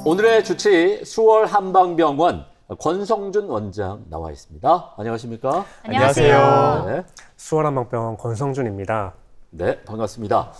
오늘의 주치 수월 한방병원 권성준 원장 나와 있습니다. 안녕하십니까? 안녕하세요. 네, 수월한방병원 권성준입니다. 네, 반갑습니다.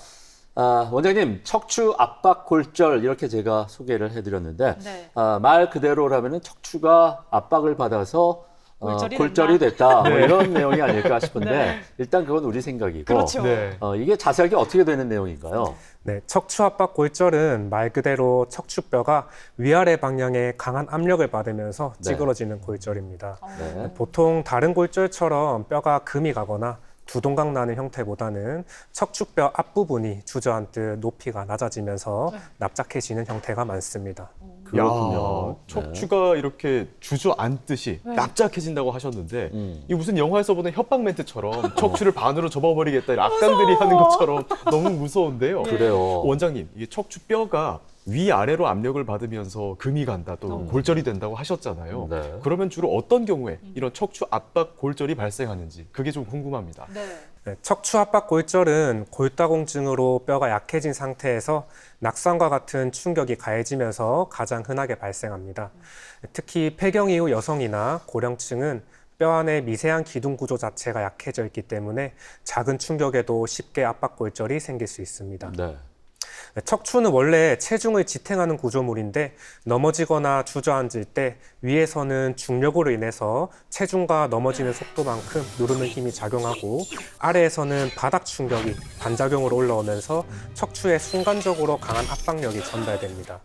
원장님, 척추 압박 골절 이렇게 제가 소개를 해드렸는데 네. 말 그대로라면 척추가 압박을 받아서 골절이 됐다 뭐 네. 이런 내용이 아닐까 싶은데 네. 일단 그건 우리 생각이고 그렇죠. 네. 이게 자세하게 어떻게 되는 내용인가요? 네, 척추압박 골절은 말 그대로 척추뼈가 위아래 방향에 강한 압력을 받으면서 네. 찌그러지는 골절입니다. 네. 보통 다른 골절처럼 뼈가 금이 가거나 두동강 나는 형태보다는 척추뼈 앞부분이 주저앉듯 높이가 낮아지면서 네. 납작해지는 형태가 많습니다. 그렇군요. 야, 척추가 이렇게 주저앉듯이 네. 납작해진다고 하셨는데 네. 이게 무슨 영화에서 보는 협박 멘트처럼 척추를 반으로 접어버리겠다 이런 악당들이 하는 것처럼 너무 무서운데요. 그래요. 원장님, 이게 척추뼈가 위아래로 압력을 받으면서 금이 간다 또 골절이 된다고 하셨잖아요. 네. 그러면 주로 어떤 경우에 이런 척추 압박 골절이 발생하는지 그게 좀 궁금합니다. 네. 네, 척추압박 골절은 골다공증으로 뼈가 약해진 상태에서 낙상과 같은 충격이 가해지면서 가장 흔하게 발생합니다. 특히 폐경 이후 여성이나 고령층은 뼈 안에 미세한 기둥 구조 자체가 약해져 있기 때문에 작은 충격에도 쉽게 압박 골절이 생길 수 있습니다. 네. 척추는 원래 체중을 지탱하는 구조물인데 넘어지거나 주저앉을 때 위에서는 중력으로 인해서 체중과 넘어지는 속도만큼 누르는 힘이 작용하고 아래에서는 바닥 충격이 반작용으로 올라오면서 척추에 순간적으로 강한 압박력이 전달됩니다.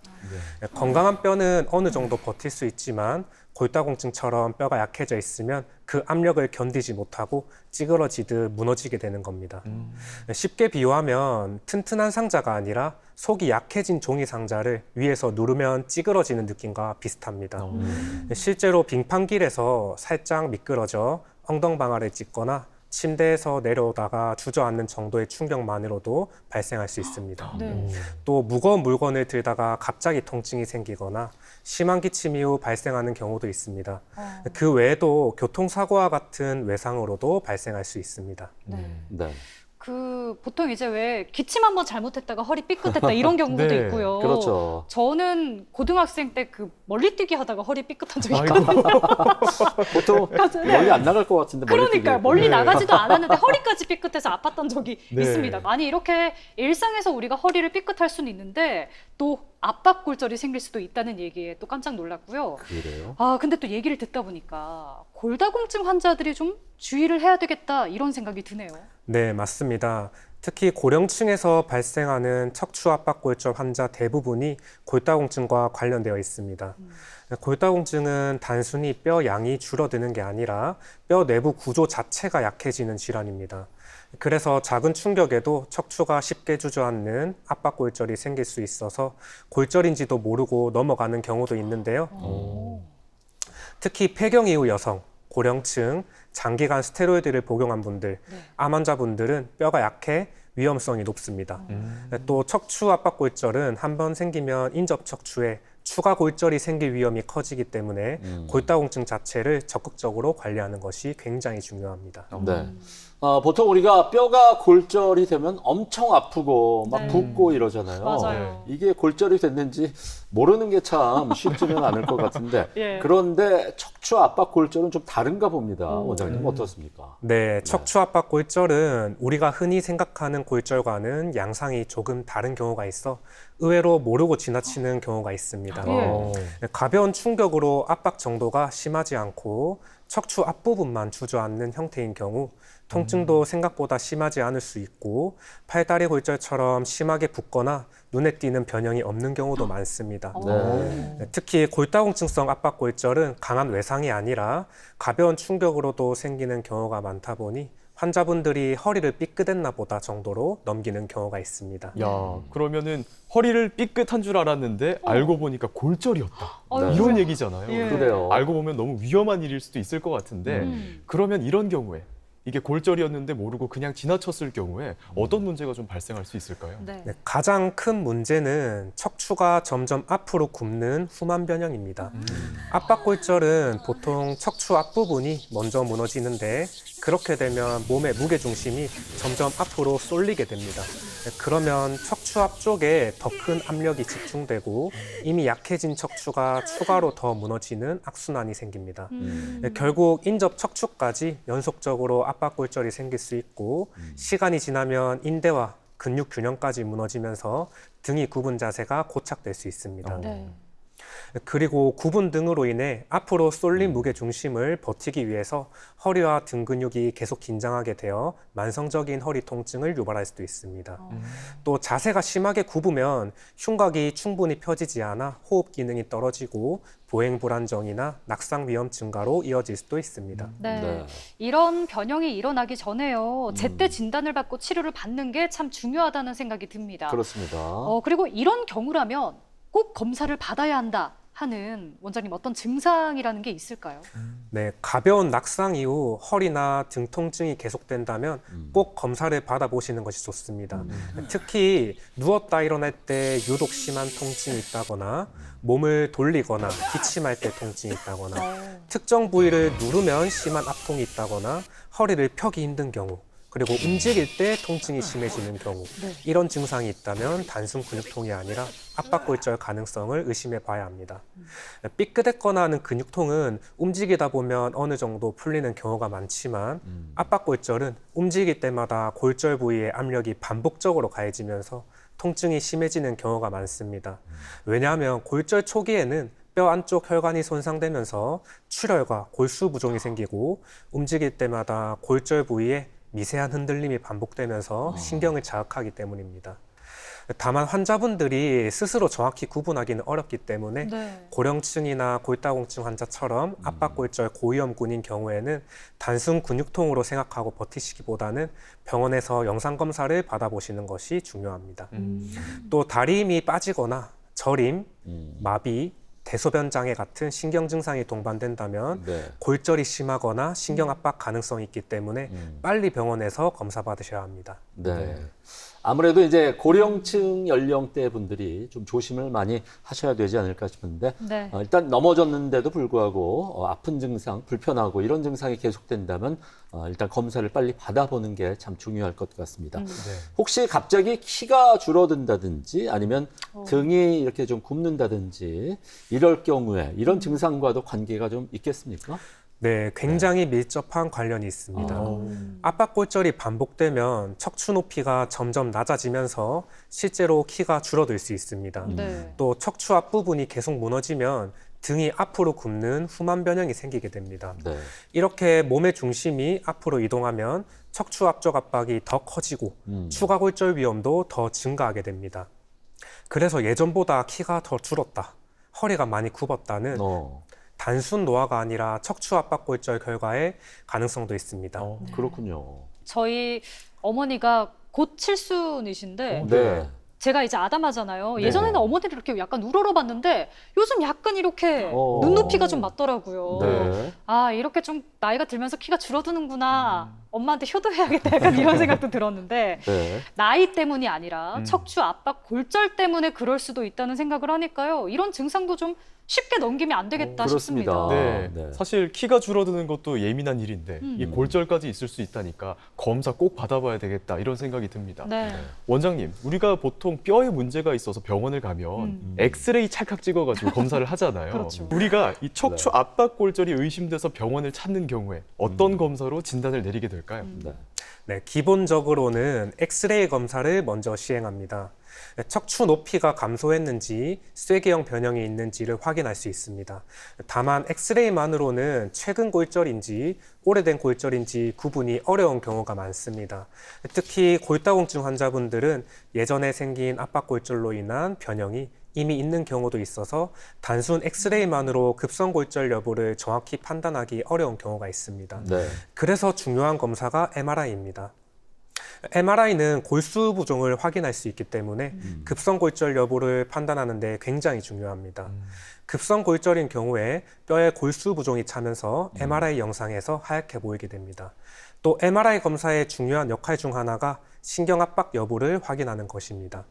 건강한 뼈는 어느 정도 버틸 수 있지만 골다공증처럼 뼈가 약해져 있으면 그 압력을 견디지 못하고 찌그러지듯 무너지게 되는 겁니다. 쉽게 비유하면 튼튼한 상자가 아니라 속이 약해진 종이 상자를 위에서 누르면 찌그러지는 느낌과 비슷합니다. 실제로 빙판길에서 살짝 미끄러져 엉덩방아를 찢거나 침대에서 내려오다가 주저앉는 정도의 충격만으로도 발생할 수 있습니다. 네. 또 무거운 물건을 들다가 갑자기 통증이 생기거나 심한 기침 이후 발생하는 경우도 있습니다. 그 외에도 교통사고와 같은 외상으로도 발생할 수 있습니다. 네. 보통 이제 왜 기침 한번 잘못했다가 허리 삐끗했다 이런 경우도 네, 있고요. 그렇죠. 저는 고등학생 때 그 멀리뛰기 하다가 허리 삐끗한 적이 아이고. 있거든요. 보통 멀리 안 나갈 것 같은데 그러니까요. 멀리 네. 나가지도 않았는데 허리까지 삐끗해서 아팠던 적이 네. 있습니다. 많이 이렇게 일상에서 우리가 허리를 삐끗할 수는 있는데 또 압박 골절이 생길 수도 있다는 얘기에 또 깜짝 놀랐고요. 그래요? 근데 또 얘기를 듣다 보니까 골다공증 환자들이 좀 주의를 해야 되겠다 이런 생각이 드네요. 네, 맞습니다. 특히 고령층에서 발생하는 척추압박골절 환자 대부분이 골다공증과 관련되어 있습니다. 골다공증은 단순히 뼈 양이 줄어드는 게 아니라 뼈 내부 구조 자체가 약해지는 질환입니다. 그래서 작은 충격에도 척추가 쉽게 주저앉는 압박골절이 생길 수 있어서 골절인지도 모르고 넘어가는 경우도 있는데요. 특히 폐경 이후 여성, 고령층, 장기간 스테로이드를 복용한 분들, 암 환자분들은 뼈가 약해 위험성이 높습니다. 또 척추 압박골절은 한번 생기면 인접 척추에 추가 골절이 생길 위험이 커지기 때문에 골다공증 자체를 적극적으로 관리하는 것이 굉장히 중요합니다. 네. 보통 우리가 뼈가 골절이 되면 엄청 아프고 막 네. 붓고 이러잖아요. 맞아요. 이게 골절이 됐는지 모르는 게 참 쉽지는 않을 것 같은데 예. 그런데 척추 압박 골절은 좀 다른가 봅니다. 원장님 어떻습니까? 네, 척추압박 골절은 우리가 흔히 생각하는 골절과는 양상이 조금 다른 경우가 있어 의외로 모르고 지나치는 경우가 있습니다. 예. 가벼운 충격으로 압박 정도가 심하지 않고 척추 앞부분만 주저앉는 형태인 경우 통증도 생각보다 심하지 않을 수 있고 팔다리 골절처럼 심하게 붓거나 눈에 띄는 변형이 없는 경우도 많습니다. 네. 특히 골다공증성 압박골절은 강한 외상이 아니라 가벼운 충격으로도 생기는 경우가 많다 보니 환자분들이 허리를 삐끗했나 보다 정도로 넘기는 경우가 있습니다. 야, 그러면은 허리를 삐끗한 줄 알았는데 알고 보니까 골절이었다. 아유, 이런 얘기잖아요. 예. 그래요. 알고 보면 너무 위험한 일일 수도 있을 것 같은데 그러면 이런 경우에 이게 골절이었는데 모르고 그냥 지나쳤을 경우에 어떤 문제가 좀 발생할 수 있을까요? 네. 네, 가장 큰 문제는 척추가 점점 앞으로 굽는 후만 변형입니다. 압박골절은 보통 척추 앞부분이 먼저 무너지는데 그렇게 되면 몸의 무게중심이 점점 앞으로 쏠리게 됩니다. 그러면 척추 앞쪽에 더 큰 압력이 집중되고 이미 약해진 척추가 추가로 더 무너지는 악순환이 생깁니다. 결국 인접 척추까지 연속적으로 압박골절이 생길 수 있고 시간이 지나면 인대와 근육 균형까지 무너지면서 등이 굽은 자세가 고착될 수 있습니다. 네. 그리고 굽은 등으로 인해 앞으로 쏠린 무게 중심을 버티기 위해서 허리와 등 근육이 계속 긴장하게 되어 만성적인 허리 통증을 유발할 수도 있습니다. 또 자세가 심하게 굽으면 흉곽이 충분히 펴지지 않아 호흡 기능이 떨어지고 보행 불안정이나 낙상 위험 증가로 이어질 수도 있습니다. 네. 네. 이런 변형이 일어나기 전에요. 제때 진단을 받고 치료를 받는 게 참 중요하다는 생각이 듭니다. 그렇습니다. 그리고 이런 경우라면 꼭 검사를 받아야 한다 하는 원장님 어떤 증상이라는 게 있을까요? 네, 가벼운 낙상 이후 허리나 등 통증이 계속된다면 꼭 검사를 받아보시는 것이 좋습니다. 특히 누웠다 일어날 때 유독 심한 통증이 있다거나 몸을 돌리거나 기침할 때 통증이 있다거나 특정 부위를 누르면 심한 압통이 있다거나 허리를 펴기 힘든 경우 그리고 움직일 때 통증이 심해지는 경우 이런 증상이 있다면 단순 근육통이 아니라 압박골절 가능성을 의심해 봐야 합니다. 삐끗했거나 하는 근육통은 움직이다 보면 어느 정도 풀리는 경우가 많지만 압박골절은 움직일 때마다 골절 부위의 압력이 반복적으로 가해지면서 통증이 심해지는 경우가 많습니다. 왜냐하면 골절 초기에는 뼈 안쪽 혈관이 손상되면서 출혈과 골수 부종이 생기고 움직일 때마다 골절 부위에 미세한 흔들림이 반복되면서 신경을 자극하기 때문입니다. 다만 환자분들이 스스로 정확히 구분하기는 어렵기 때문에 네. 고령층이나 골다공증 환자처럼 압박골절 고위험군인 경우에는 단순 근육통으로 생각하고 버티시기보다는 병원에서 영상검사를 받아보시는 것이 중요합니다. 또 다리 힘이 빠지거나 저림, 마비, 대소변 장애 같은 신경 증상이 동반된다면 네. 골절이 심하거나 신경 압박 가능성이 있기 때문에 빨리 병원에서 검사 받으셔야 합니다. 네. 아무래도 이제 고령층 연령대 분들이 좀 조심을 많이 하셔야 되지 않을까 싶은데 네. 일단 넘어졌는데도 불구하고 아픈 증상, 불편하고 이런 증상이 계속된다면 일단 검사를 빨리 받아보는 게 참 중요할 것 같습니다. 네. 혹시 갑자기 키가 줄어든다든지 아니면 등이 이렇게 좀 굽는다든지 이럴 경우에 이런 증상과도 관계가 좀 있겠습니까? 네, 굉장히 밀접한 관련이 있습니다. 압박골절이 반복되면 척추 높이가 점점 낮아지면서 실제로 키가 줄어들 수 있습니다. 네. 또 척추 앞부분이 계속 무너지면 등이 앞으로 굽는 후만 변형이 생기게 됩니다. 네. 이렇게 몸의 중심이 앞으로 이동하면 척추 앞쪽 압박이 더 커지고 추가 골절 위험도 더 증가하게 됩니다. 그래서 예전보다 키가 더 줄었다, 허리가 많이 굽었다는 단순 노화가 아니라 척추 압박골절 결과의 가능성도 있습니다. 그렇군요. 저희 어머니가 곧 칠순이신데 네. 제가 이제 아담하잖아요. 네. 예전에는 어머니를 이렇게 약간 우러러봤는데 요즘 약간 이렇게 눈높이가 좀 맞더라고요. 네. 아, 이렇게 좀 나이가 들면서 키가 줄어드는구나. 엄마한테 효도해야겠다. 약간 이런 생각도 들었는데 네. 나이 때문이 아니라 척추 압박 골절 때문에 그럴 수도 있다는 생각을 하니까요. 이런 증상도 좀 쉽게 넘기면 안 되겠다 그렇습니다. 싶습니다. 네. 네. 사실 키가 줄어드는 것도 예민한 일인데 이 골절까지 있을 수 있다니까 검사 꼭 받아봐야 되겠다 이런 생각이 듭니다. 네. 원장님, 우리가 보통 뼈에 문제가 있어서 병원을 가면 엑스레이 찰칵 찍어가지고 검사를 하잖아요. 그렇죠. 우리가 이 척추 압박 골절이 의심돼서 병원을 찾는 경우에 어떤 검사로 진단을 내리게 될까요? 네. 네, 기본적으로는 엑스레이 검사를 먼저 시행합니다. 척추 높이가 감소했는지 쇠기형 변형이 있는지를 확인할 수 있습니다. 다만 엑스레이만으로는 최근 골절인지 오래된 골절인지 구분이 어려운 경우가 많습니다. 특히 골다공증 환자분들은 예전에 생긴 압박골절로 인한 변형이 이미 있는 경우도 있어서 단순 엑스레이만으로 급성골절 여부를 정확히 판단하기 어려운 경우가 있습니다. 네. 그래서 중요한 검사가 MRI입니다. MRI는 골수 부종을 확인할 수 있기 때문에 급성골절 여부를 판단하는 데 굉장히 중요합니다. 급성골절인 경우에 뼈에 골수 부종이 차면서 MRI 영상에서 하얗게 보이게 됩니다. 또 MRI 검사의 중요한 역할 중 하나가 신경압박 여부를 확인하는 것입니다.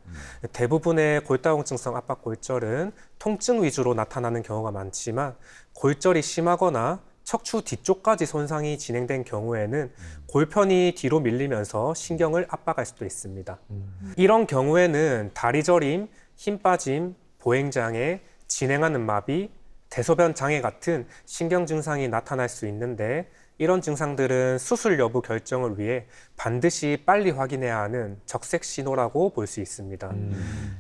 대부분의 골다공증성 압박골절은 통증 위주로 나타나는 경우가 많지만 골절이 심하거나 척추 뒤쪽까지 손상이 진행된 경우에는 골편이 뒤로 밀리면서 신경을 압박할 수도 있습니다. 이런 경우에는 다리 저림, 힘 빠짐, 보행장애, 진행하는 마비, 대소변 장애 같은 신경 증상이 나타날 수 있는데 이런 증상들은 수술 여부 결정을 위해 반드시 빨리 확인해야 하는 적색 신호라고 볼 수 있습니다.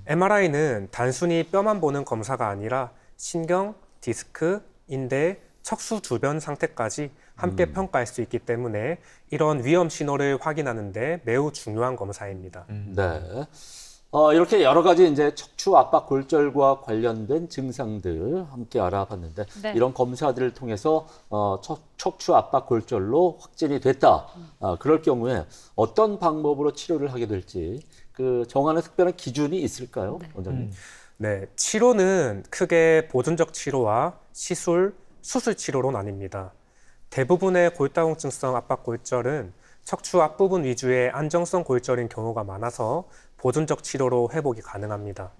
MRI는 단순히 뼈만 보는 검사가 아니라 신경, 디스크, 인대, 척수 주변 상태까지 함께 평가할 수 있기 때문에 이런 위험 신호를 확인하는 데 매우 중요한 검사입니다. 네. 이렇게 여러 가지 이제 척추 압박 골절과 관련된 증상들 함께 알아봤는데 네. 이런 검사들을 통해서 척추 압박 골절로 확진이 됐다. 그럴 경우에 어떤 방법으로 치료를 하게 될지 그 정하는 특별한 기준이 있을까요, 원장님? 네, 치료는 크게 보존적 치료와 시술, 수술 치료로 나뉩니다. 대부분의 골다공증성 압박골절은 척추 앞부분 위주의 안정성 골절인 경우가 많아서 보존적 치료로 회복이 가능합니다.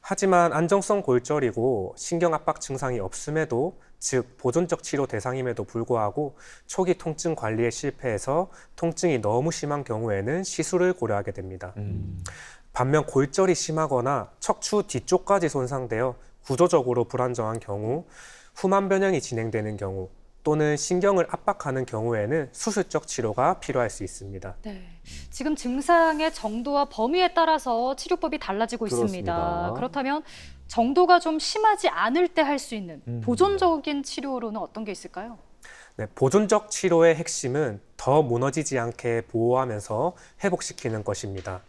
하지만 안정성 골절이고 신경 압박 증상이 없음에도, 즉 보존적 치료 대상임에도 불구하고 초기 통증 관리에 실패해서 통증이 너무 심한 경우에는 시술을 고려하게 됩니다. 반면 골절이 심하거나 척추 뒤쪽까지 손상되어 구조적으로 불안정한 경우, 후만 변형이 진행되는 경우 또는 신경을 압박하는 경우에는 수술적 치료가 필요할 수 있습니다. 네. 지금 증상의 정도와 범위에 따라서 치료법이 달라지고 있습니다. 그렇습니다. 그렇다면 정도가 좀 심하지 않을 때 할 수 있는 보존적인 치료로는 어떤 게 있을까요? 네, 보존적 치료의 핵심은 더 무너지지 않게 보호하면서 회복시키는 것입니다.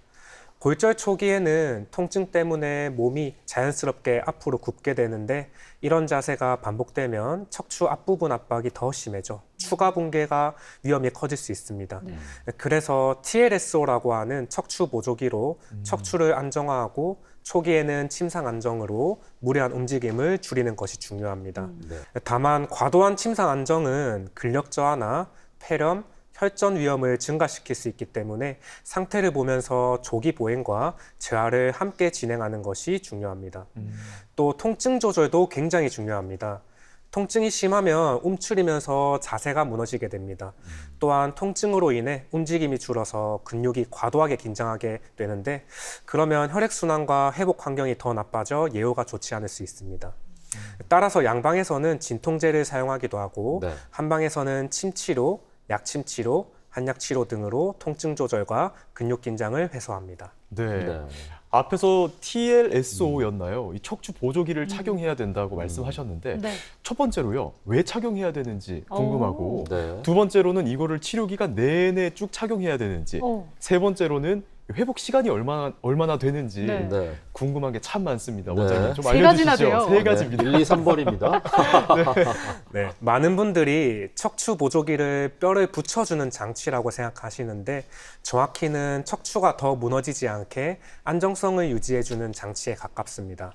골절 초기에는 통증 때문에 몸이 자연스럽게 앞으로 굽게 되는데 이런 자세가 반복되면 척추 앞부분 압박이 더 심해져 추가 붕괴가 위험이 커질 수 있습니다. 네. 그래서 TLSO라고 하는 척추 보조기로 척추를 안정화하고 초기에는 침상 안정으로 무리한 움직임을 줄이는 것이 중요합니다. 네. 다만 과도한 침상 안정은 근력 저하나 폐렴, 혈전 위험을 증가시킬 수 있기 때문에 상태를 보면서 조기 보행과 재활을 함께 진행하는 것이 중요합니다. 또 통증 조절도 굉장히 중요합니다. 통증이 심하면 움츠리면서 자세가 무너지게 됩니다. 또한 통증으로 인해 움직임이 줄어서 근육이 과도하게 긴장하게 되는데 그러면 혈액순환과 회복 환경이 더 나빠져 예후가 좋지 않을 수 있습니다. 따라서 양방에서는 진통제를 사용하기도 하고 네. 한방에서는 침치료, 약침치료, 한약치료 등으로 통증 조절과 근육 긴장을 해소합니다. 네. 네. 앞에서 TLSO였나요? 이 척추 보조기를 착용해야 된다고 말씀하셨는데 네. 첫 번째로요. 왜 착용해야 되는지 궁금하고 네. 두 번째로는 이거를 치료 기간 내내 쭉 착용해야 되는지 세 번째로는 회복 시간이 얼마나 되는지 네. 네. 궁금한 게 참 많습니다. 네. 원장님 좀 세 가지나 알려주시죠. 돼요. 세 가지입니다. 1, 2, 3번입니다. 네, 많은 분들이 척추 보조기를 뼈를 붙여주는 장치라고 생각하시는데 정확히는 척추가 더 무너지지 않게 안정성을 유지해주는 장치에 가깝습니다.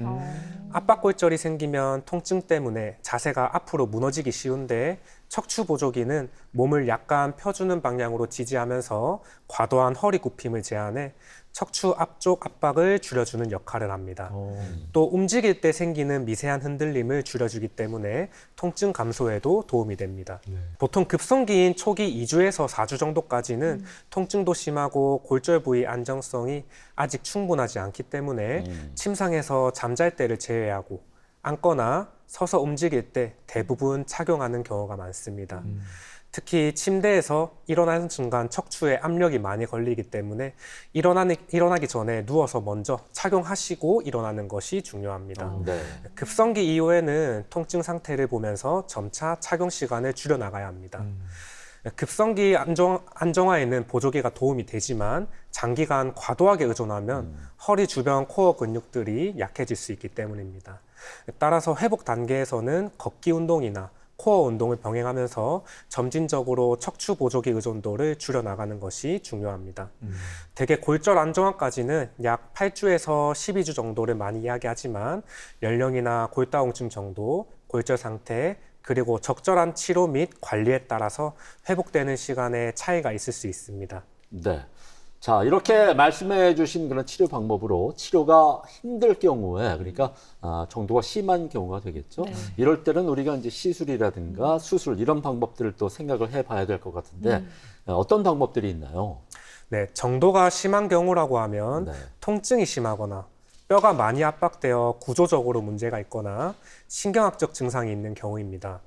압박골절이 생기면 통증 때문에 자세가 앞으로 무너지기 쉬운데 척추 보조기는 몸을 약간 펴주는 방향으로 지지하면서 과도한 허리 굽힘을 제한해 척추 앞쪽 압박을 줄여주는 역할을 합니다. 또 움직일 때 생기는 미세한 흔들림을 줄여주기 때문에 통증 감소에도 도움이 됩니다. 네. 보통 급성기인 초기 2주에서 4주 정도까지는 통증도 심하고 골절 부위 안정성이 아직 충분하지 않기 때문에 침상에서 잠잘 때를 제외하고 앉거나 서서 움직일 때 대부분 착용하는 경우가 많습니다. 특히 침대에서 일어나는 순간 척추에 압력이 많이 걸리기 때문에 일어나기 전에 누워서 먼저 착용하시고 일어나는 것이 중요합니다. 네. 급성기 이후에는 통증 상태를 보면서 점차 착용 시간을 줄여 나가야 합니다. 급성기 안정화에는 보조기가 도움이 되지만 장기간 과도하게 의존하면 허리 주변 코어 근육들이 약해질 수 있기 때문입니다. 따라서 회복 단계에서는 걷기 운동이나 코어 운동을 병행하면서 점진적으로 척추 보조기 의존도를 줄여나가는 것이 중요합니다. 대개 골절 안정화까지는 약 8주에서 12주 정도를 많이 이야기하지만 연령이나 골다공증 정도, 골절 상태, 그리고 적절한 치료 및 관리에 따라서 회복되는 시간에 차이가 있을 수 있습니다. 네. 자, 이렇게 말씀해 주신 그런 치료 방법으로 치료가 힘들 경우에, 그러니까 정도가 심한 경우가 되겠죠. 네. 이럴 때는 우리가 이제 시술이라든가 수술 이런 방법들을 또 생각을 해 봐야 될 것 같은데 어떤 방법들이 있나요? 네, 정도가 심한 경우라고 하면 네. 통증이 심하거나 뼈가 많이 압박되어 구조적으로 문제가 있거나 신경학적 증상이 있는 경우입니다.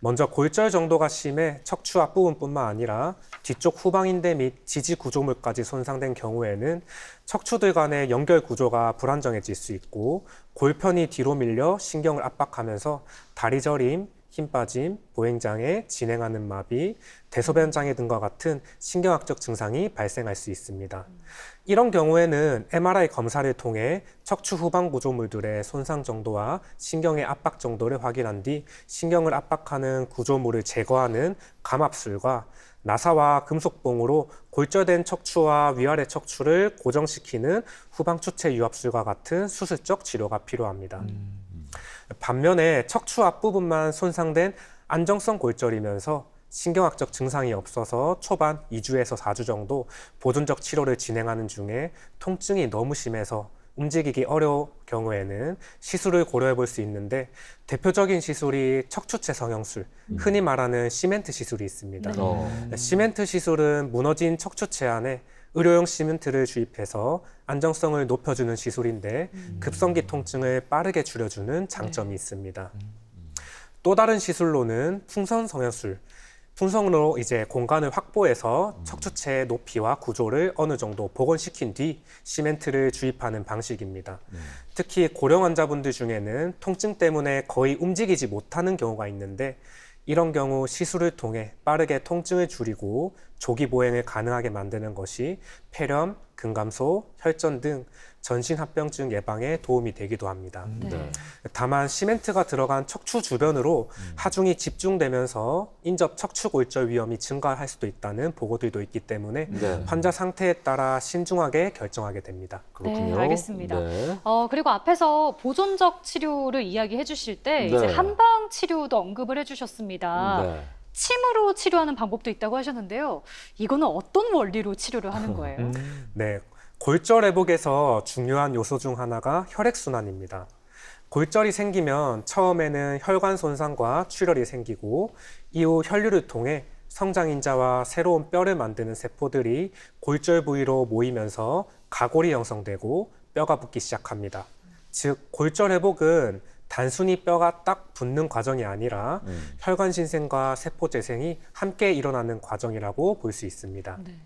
먼저 골절 정도가 심해 척추 앞부분뿐만 아니라 뒤쪽 후방인대 및 지지 구조물까지 손상된 경우에는 척추들 간의 연결 구조가 불안정해질 수 있고 골편이 뒤로 밀려 신경을 압박하면서 다리 저림, 힘 빠짐, 보행장애, 진행하는 마비, 대소변장애 등과 같은 신경학적 증상이 발생할 수 있습니다. 이런 경우에는 MRI 검사를 통해 척추 후방 구조물들의 손상 정도와 신경의 압박 정도를 확인한 뒤 신경을 압박하는 구조물을 제거하는 감압술과 나사와 금속봉으로 골절된 척추와 위아래 척추를 고정시키는 후방 추체 유압술과 같은 수술적 치료가 필요합니다. 반면에 척추 앞부분만 손상된 안정성 골절이면서 신경학적 증상이 없어서 초반 2주에서 4주 정도 보존적 치료를 진행하는 중에 통증이 너무 심해서 움직이기 어려울 경우에는 시술을 고려해 볼 수 있는데 대표적인 시술이 척추체 성형술, 흔히 말하는 시멘트 시술이 있습니다. 시멘트 시술은 무너진 척추체 안에 의료용 시멘트를 주입해서 안정성을 높여주는 시술인데 급성기 통증을 빠르게 줄여주는 장점이 있습니다. 또 다른 시술로는 풍선 성형술, 풍선으로 이제 공간을 확보해서 척추체의 높이와 구조를 어느 정도 복원시킨 뒤 시멘트를 주입하는 방식입니다. 특히 고령 환자분들 중에는 통증 때문에 거의 움직이지 못하는 경우가 있는데 이런 경우 시술을 통해 빠르게 통증을 줄이고 조기 보행을 가능하게 만드는 것이 폐렴, 근감소, 혈전 등 전신합병증 예방에 도움이 되기도 합니다. 네. 다만 시멘트가 들어간 척추 주변으로 하중이 집중되면서 인접 척추 골절 위험이 증가할 수도 있다는 보고들도 있기 때문에 네. 환자 상태에 따라 신중하게 결정하게 됩니다. 그렇군요. 네, 알겠습니다. 네. 그리고 앞에서 보존적 치료를 이야기해 주실 때 이제 네. 한방 치료도 언급을 해주셨습니다. 네. 침으로 치료하는 방법도 있다고 하셨는데요. 이거는 어떤 원리로 치료를 하는 거예요? 네, 골절 회복에서 중요한 요소 중 하나가 혈액순환입니다. 골절이 생기면 처음에는 혈관 손상과 출혈이 생기고 이후 혈류를 통해 성장인자와 새로운 뼈를 만드는 세포들이 골절 부위로 모이면서 가골이 형성되고 뼈가 붙기 시작합니다. 즉, 골절 회복은 단순히 뼈가 딱 붙는 과정이 아니라 혈관 신생과 세포 재생이 함께 일어나는 과정이라고 볼 수 있습니다. 네.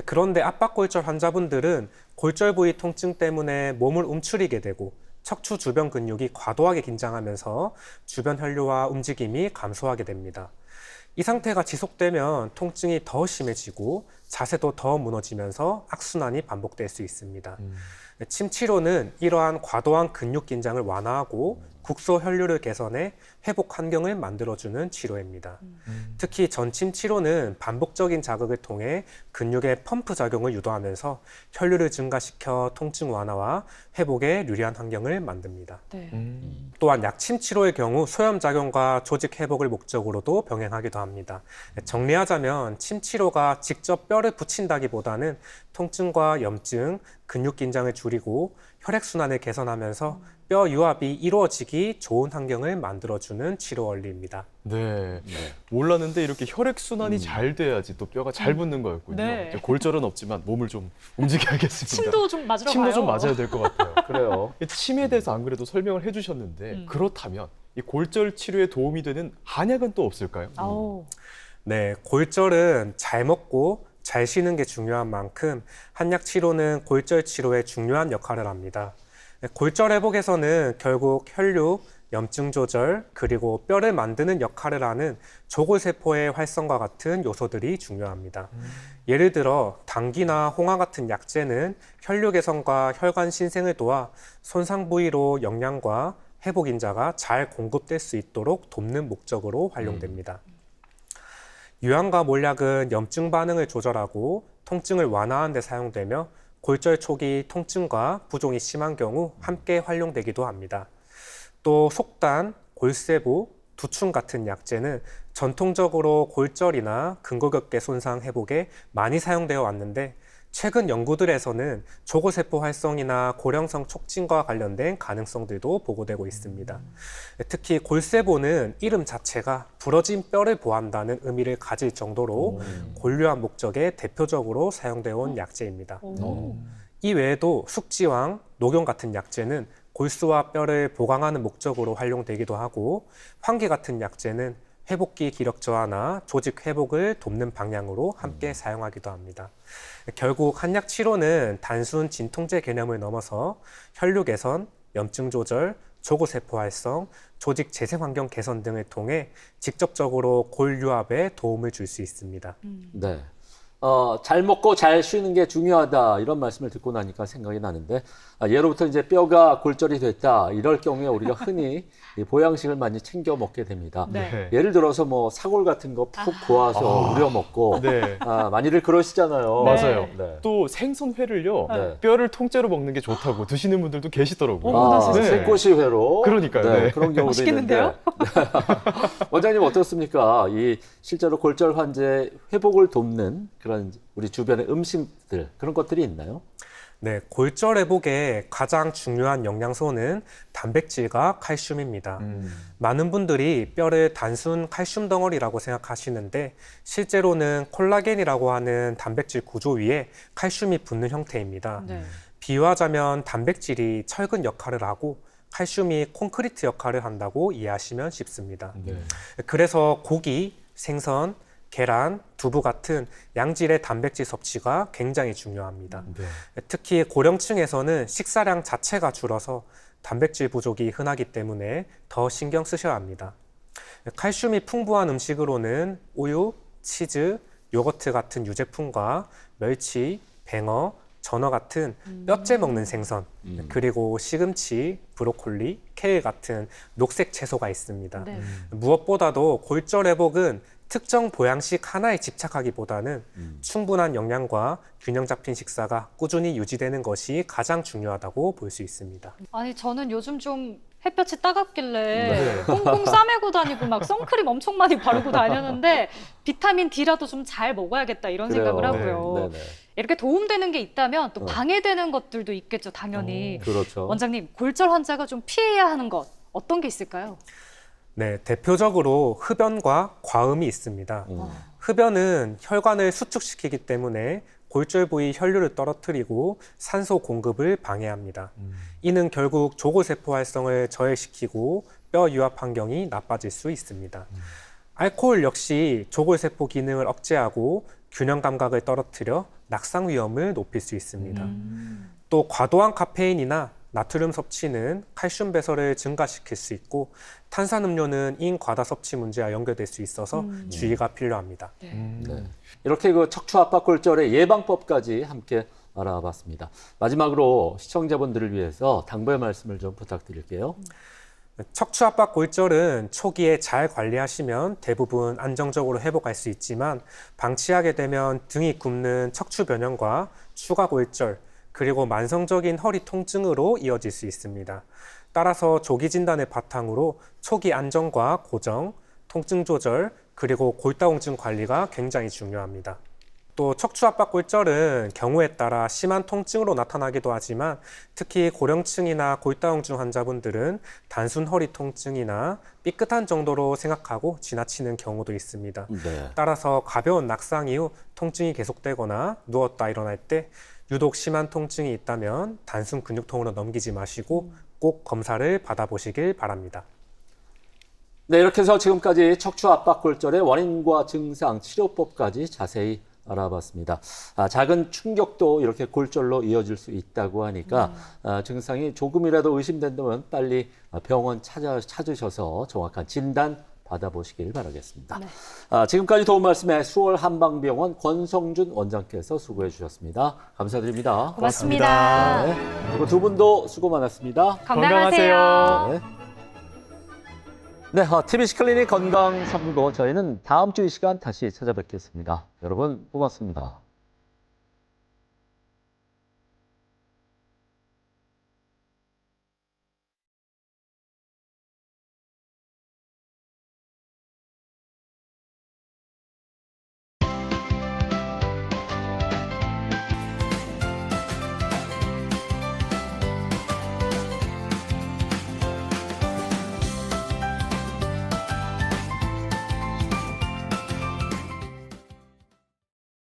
그런데 압박골절 환자분들은 골절 부위 통증 때문에 몸을 움츠리게 되고 척추 주변 근육이 과도하게 긴장하면서 주변 혈류와 움직임이 감소하게 됩니다. 이 상태가 지속되면 통증이 더 심해지고 자세도 더 무너지면서 악순환이 반복될 수 있습니다. 침 치료는 이러한 과도한 근육 긴장을 완화하고 국소 혈류를 개선해 회복 환경을 만들어주는 치료입니다. 특히 전침 치료는 반복적인 자극을 통해 근육의 펌프 작용을 유도하면서 혈류를 증가시켜 통증 완화와 회복에 유리한 환경을 만듭니다. 네. 또한 약침 치료의 경우 소염 작용과 조직 회복을 목적으로도 병행하기도 합니다. 정리하자면 침 치료가 직접 뼈를 붙인다기보다는 통증과 염증, 근육 긴장을 줄이고 혈액순환을 개선하면서 뼈 유압이 이루어지기 좋은 환경을 만들어주는 치료 원리입니다. 네. 몰랐는데 이렇게 혈액순환이 잘 돼야지 또 뼈가 잘 붙는 거였군요. 네. 이제 골절은 없지만 몸을 좀 움직여야겠습니다. 침도 좀 맞으러 침도 가요. 좀 맞아야 될 것 같아요. 그래요. 침에 대해서 안 그래도 설명을 해주셨는데 그렇다면 이 골절 치료에 도움이 되는 한약은 또 없을까요? 아우. 네, 골절은 잘 먹고 잘 쉬는 게 중요한 만큼 한약 치료는 골절 치료에 중요한 역할을 합니다. 골절 회복에서는 결국 혈류, 염증 조절, 그리고 뼈를 만드는 역할을 하는 조골세포의 활성과 같은 요소들이 중요합니다. 예를 들어 당귀나 홍화 같은 약재는 혈류 개선과 혈관 신생을 도와 손상 부위로 영양과 회복 인자가 잘 공급될 수 있도록 돕는 목적으로 활용됩니다. 유황과 몰약은 염증 반응을 조절하고 통증을 완화하는 데 사용되며 골절 초기 통증과 부종이 심한 경우 함께 활용되기도 합니다. 또 속단, 골세부, 두충 같은 약재는 전통적으로 골절이나 근골격계 손상 회복에 많이 사용되어 왔는데 최근 연구들에서는 조고세포 활성이나 고령성 촉진과 관련된 가능성들도 보고되고 있습니다. 특히 골세포는 이름 자체가 부러진 뼈를 보호한다는 의미를 가질 정도로 골류한 목적에 대표적으로 사용되어 온 약재입니다. 이 외에도 숙지황, 녹용 같은 약재는 골수와 뼈를 보강하는 목적으로 활용되기도 하고, 황기 같은 약재는 회복기 기력 저하나 조직 회복을 돕는 방향으로 함께 사용하기도 합니다. 결국 한약 치료는 단순 진통제 개념을 넘어서 혈류 개선, 염증 조절, 조고세포 활성, 조직 재생 환경 개선 등을 통해 직접적으로 골 유압에 도움을 줄 수 있습니다. 네. 잘 먹고 잘 쉬는 게 중요하다 이런 말씀을 듣고 나니까 생각이 나는데 예로부터 이제 뼈가 골절이 됐다 이럴 경우에 우리가 흔히 이 보양식을 많이 챙겨 먹게 됩니다. 네. 예를 들어서 뭐 사골 같은 거 푹 고아서 우려 먹고 네. 많이들 그러시잖아요. 네. 맞아요. 네. 또 생선회를요, 네. 뼈를 통째로 먹는 게 좋다고 드시는 분들도 계시더라고요. 어머나 세상에. 새꼬시 회로. 그러니까요. 네, 네. 그런 경우도 맛있겠는데요? 있는데. 원장님 어떻습니까? 이 실제로 골절 환자의 회복을 돕는 그런 우리 주변의 음식들 그런 것들이 있나요? 네, 골절 회복의 가장 중요한 영양소는 단백질과 칼슘입니다. 많은 분들이 뼈를 단순 칼슘 덩어리라고 생각하시는데 실제로는 콜라겐이라고 하는 단백질 구조 위에 칼슘이 붙는 형태입니다. 네. 비유하자면 단백질이 철근 역할을 하고 칼슘이 콘크리트 역할을 한다고 이해하시면 쉽습니다. 네. 그래서 고기, 생선, 계란, 두부 같은 양질의 단백질 섭취가 굉장히 중요합니다. 네. 특히 고령층에서는 식사량 자체가 줄어서 단백질 부족이 흔하기 때문에 더 신경 쓰셔야 합니다. 칼슘이 풍부한 음식으로는 우유, 치즈, 요거트 같은 유제품과 멸치, 뱅어, 전어 같은 뼈째 먹는 생선, 그리고 시금치, 브로콜리, 케일 같은 녹색 채소가 있습니다. 네. 무엇보다도 골절 회복은 특정 보양식 하나에 집착하기보다는 충분한 영양과 균형 잡힌 식사가 꾸준히 유지되는 것이 가장 중요하다고 볼 수 있습니다. 아니 저는 요즘 좀 햇볕이 따갑길래 네. 꽁꽁 싸매고 다니고 막 선크림 엄청 많이 바르고 다녔는데 비타민 D라도 좀 잘 먹어야겠다 이런 생각을 하고요. 네. 이렇게 도움되는 게 있다면 또 어. 방해되는 것들도 있겠죠, 당연히. 그렇죠. 원장님, 골절 환자가 좀 피해야 하는 것 어떤 게 있을까요? 네, 대표적으로 흡연과 과음이 있습니다. 음. 흡연은 혈관을 수축시키기 때문에 골절 부위 혈류를 떨어뜨리고 산소 공급을 방해합니다. 이는 결국 조고세포 활성을 저해시키고 뼈 유압 환경이 나빠질 수 있습니다. 알코올 역시 조골세포 기능을 억제하고 균형 감각을 떨어뜨려 낙상 위험을 높일 수 있습니다. 또 과도한 카페인이나 나트륨 섭취는 칼슘 배설을 증가시킬 수 있고 탄산음료는 인과다 섭취 문제와 연결될 수 있어서 주의가 필요합니다. 네. 이렇게 그 척추 압박 골절의 예방법까지 함께 알아봤습니다. 마지막으로 시청자분들을 위해서 당부의 말씀을 좀 부탁드릴게요. 척추 압박 골절은 초기에 잘 관리하시면 대부분 안정적으로 회복할 수 있지만 방치하게 되면 등이 굽는 척추 변형과 추가 골절, 그리고 만성적인 허리 통증으로 이어질 수 있습니다. 따라서 조기 진단을 바탕으로 초기 안정과 고정, 통증 조절, 그리고 골다공증 관리가 굉장히 중요합니다. 또 척추 압박 골절은 경우에 따라 심한 통증으로 나타나기도 하지만 특히 고령층이나 골다공증 환자분들은 단순 허리 통증이나 삐끗한 정도로 생각하고 지나치는 경우도 있습니다. 네. 따라서 가벼운 낙상 이후 통증이 계속되거나 누웠다 일어날 때 유독 심한 통증이 있다면 단순 근육통으로 넘기지 마시고 꼭 검사를 받아보시길 바랍니다. 네, 이렇게 해서 지금까지 척추 압박 골절의 원인과 증상, 치료법까지 자세히 알아봤습니다. 작은 충격도 이렇게 골절로 이어질 수 있다고 하니까 증상이 조금이라도 의심된다면 빨리 병원 찾으셔서 정확한 진단 받아보시길 바라겠습니다. 네. 지금까지 도움 말씀에 수월 한방병원 권성준 원장께서 수고해 주셨습니다. 감사드립니다. 고맙습니다. 네. 그리고 두 분도 수고 많았습니다. 건강하세요. 네. 네, TBC 클리닉 건강 3부 저희는 다음 주 이 시간 다시 찾아뵙겠습니다. 여러분 고맙습니다.